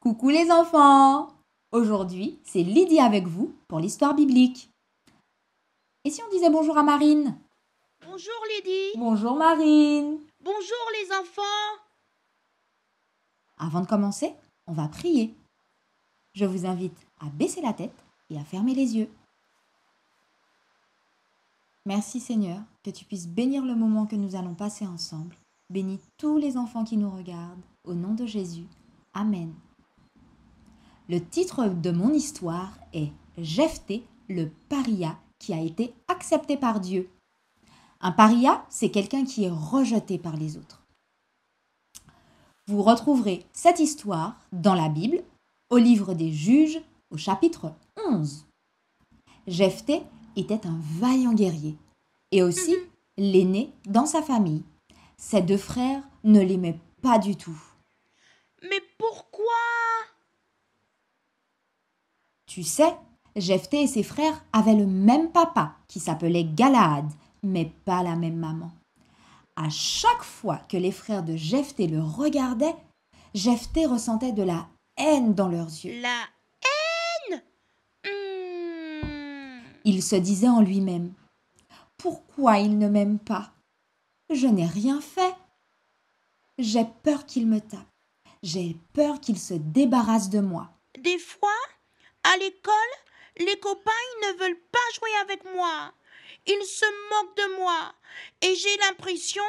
Coucou les enfants! Aujourd'hui, c'est Lydie avec vous pour l'histoire biblique. Et si on disait bonjour à Marine? Bonjour Lydie. Bonjour Marine! Bonjour les enfants. Avant de commencer, on va prier. Je vous invite à baisser la tête et à fermer les yeux. Merci Seigneur, que tu puisses bénir le moment que nous allons passer ensemble. Bénis tous les enfants qui nous regardent. Au nom de Jésus. Amen. Le titre de mon histoire est Jephté, le paria qui a été accepté par Dieu. Un paria, c'est quelqu'un qui est rejeté par les autres. Vous retrouverez cette histoire dans la Bible, au livre des Juges, au chapitre 11. Jephté était un vaillant guerrier et aussi l'aîné dans sa famille. Ses deux frères ne l'aimaient pas du tout. Mais pourquoi? Tu sais, Jephté et ses frères avaient le même papa qui s'appelait Galaad, mais pas la même maman. À chaque fois que les frères de Jephté le regardaient, Jephté ressentait de la haine dans leurs yeux. La haine? Il se disait en lui-même: pourquoi il ne m'aime pas? Je n'ai rien fait. J'ai peur qu'il me tape. J'ai peur qu'il se débarrasse de moi. Des fois, à l'école, les copains ne veulent pas jouer avec moi. Ils se moquent de moi et j'ai l'impression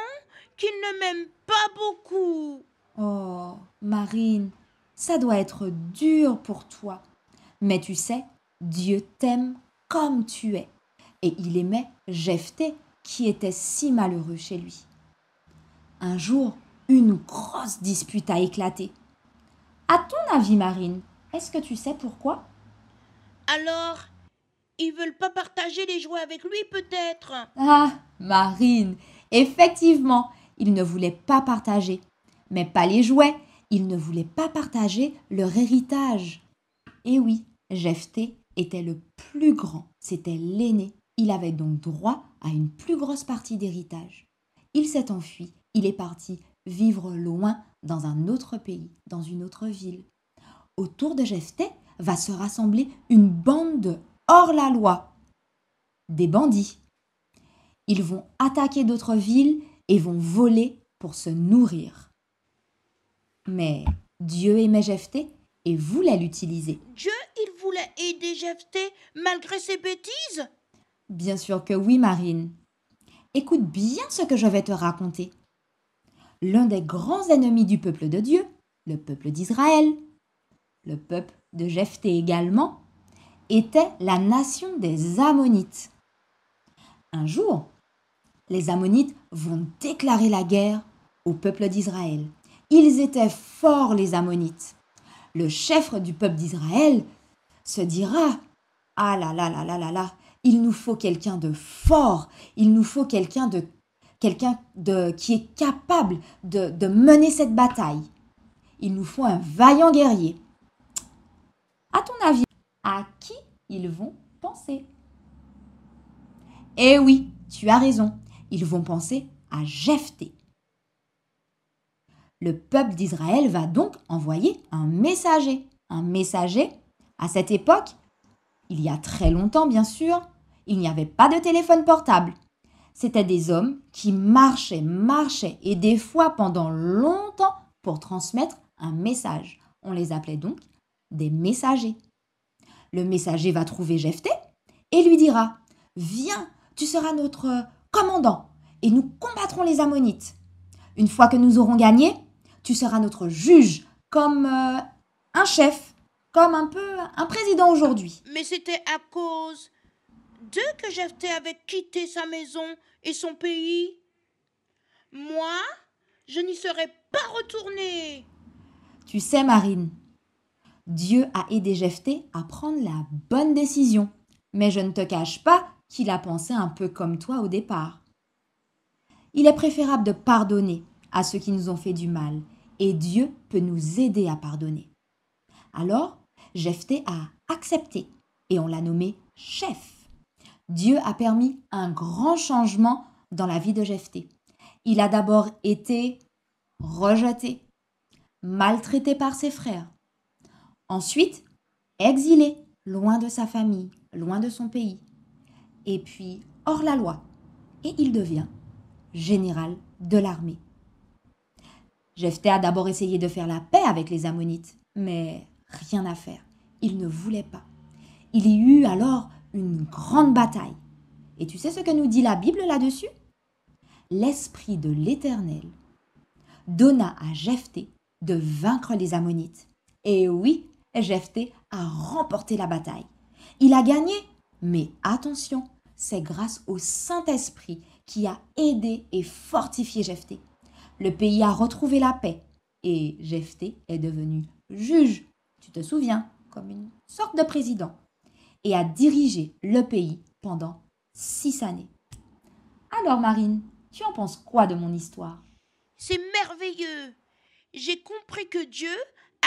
qu'ils ne m'aiment pas beaucoup. Oh, Marine, ça doit être dur pour toi. Mais tu sais, Dieu t'aime comme tu es. Et il aimait Jephté qui était si malheureux chez lui. Un jour, une grosse dispute a éclaté. À ton avis, Marine, est-ce que tu sais pourquoi? Alors, ils veulent pas partager les jouets avec lui peut-être? Ah, Marine, effectivement, il ne voulait pas partager. Mais pas les jouets, il ne voulait pas partager leur héritage. Et oui, Jephté était le plus grand, c'était l'aîné. Il avait donc droit à une plus grosse partie d'héritage. Il s'est enfui, il est parti vivre loin dans un autre pays, dans une autre ville. Autour de Jephté va se rassembler une bande de hors-la-loi, des bandits. Ils vont attaquer d'autres villes et vont voler pour se nourrir. Mais Dieu aimait Jephté et voulait l'utiliser. Dieu, il voulait aider Jephté malgré ses bêtises? Bien sûr que oui, Marine. Écoute bien ce que je vais te raconter. L'un des grands ennemis du peuple de Dieu, le peuple d'Israël, le peuple de Jephté également, était la nation des Ammonites. Un jour, les Ammonites vont déclarer la guerre au peuple d'Israël. Ils étaient forts, les Ammonites. Le chef du peuple d'Israël se dira: ah là là là là là là, il nous faut quelqu'un de fort, il nous faut quelqu'un qui est capable de mener cette bataille. Il nous faut un vaillant guerrier. À ton avis, à qui ils vont penser? Eh oui, tu as raison, ils vont penser à Jephté. Le peuple d'Israël va donc envoyer un messager. Un messager, à cette époque, il y a très longtemps bien sûr, il n'y avait pas de téléphone portable. C'étaient des hommes qui marchaient et des fois pendant longtemps pour transmettre un message. On les appelait donc des messagers. Le messager va trouver Jephté et lui dira: viens, tu seras notre commandant et nous combattrons les Ammonites. Une fois que nous aurons gagné, tu seras notre juge comme un chef, comme un peu un président aujourd'hui. Mais c'était à cause d'eux que Jephté avait quitté sa maison et son pays. Moi, je n'y serais pas retournée. Tu sais, Marine, Dieu a aidé Jephté à prendre la bonne décision. Mais je ne te cache pas qu'il a pensé un peu comme toi au départ. Il est préférable de pardonner à ceux qui nous ont fait du mal, et Dieu peut nous aider à pardonner. Alors, Jephté a accepté et on l'a nommé chef. Dieu a permis un grand changement dans la vie de Jephté. Il a d'abord été rejeté, maltraité par ses frères. Ensuite, exilé, loin de sa famille, loin de son pays. Et puis, hors la loi. Et il devient général de l'armée. Jephthé a d'abord essayé de faire la paix avec les Ammonites, mais rien à faire. Il ne voulait pas. Il y eut alors une grande bataille. Et tu sais ce que nous dit la Bible là-dessus? L'Esprit de l'Éternel donna à Jephthé de vaincre les Ammonites. Et oui, Jephthé a remporté la bataille. Il a gagné, mais attention, c'est grâce au Saint-Esprit qui a aidé et fortifié Jephthé. Le pays a retrouvé la paix et Jephthé est devenu juge, tu te souviens, comme une sorte de président, et a dirigé le pays pendant 6 années. Alors Marine, tu en penses quoi de mon histoire? C'est merveilleux. J'ai compris que Dieu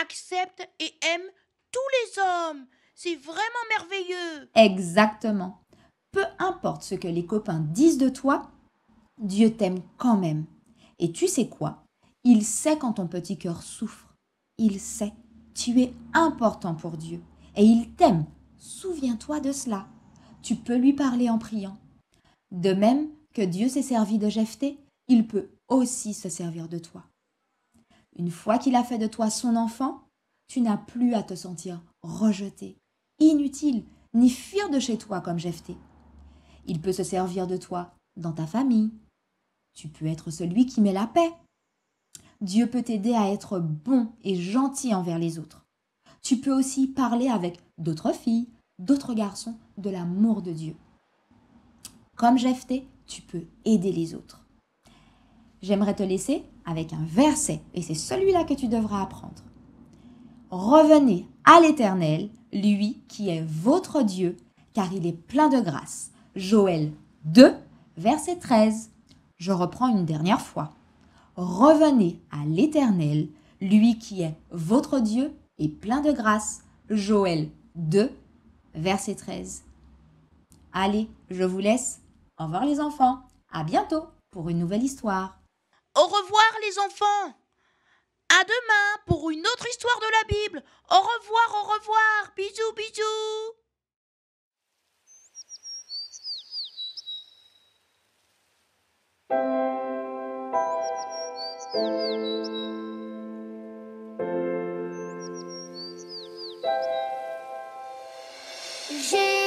accepte et aime tous les hommes. C'est vraiment merveilleux. Exactement. Peu importe ce que les copains disent de toi, Dieu t'aime quand même. Et tu sais quoi? Il sait quand ton petit cœur souffre. Il sait. Tu es important pour Dieu. Et il t'aime. Souviens-toi de cela. Tu peux lui parler en priant. De même que Dieu s'est servi de Jephthé, il peut aussi se servir de toi. Une fois qu'il a fait de toi son enfant, tu n'as plus à te sentir rejeté, inutile, ni fuir de chez toi comme Jephthé. Il peut se servir de toi dans ta famille. Tu peux être celui qui met la paix. Dieu peut t'aider à être bon et gentil envers les autres. Tu peux aussi parler avec d'autres filles, d'autres garçons de l'amour de Dieu. Comme Jephthé, tu peux aider les autres. J'aimerais te laisser avec un verset, et c'est celui-là que tu devras apprendre. Revenez à l'Éternel, lui qui est votre Dieu, car il est plein de grâce. Joël 2, verset 13. Je reprends une dernière fois. Revenez à l'Éternel, lui qui est votre Dieu et plein de grâce. Joël 2, verset 13. Allez, je vous laisse. Au revoir les enfants. À bientôt pour une nouvelle histoire. Au revoir les enfants. À demain pour une autre histoire de la Bible. Au revoir, au revoir. Bisous, bisous. J'ai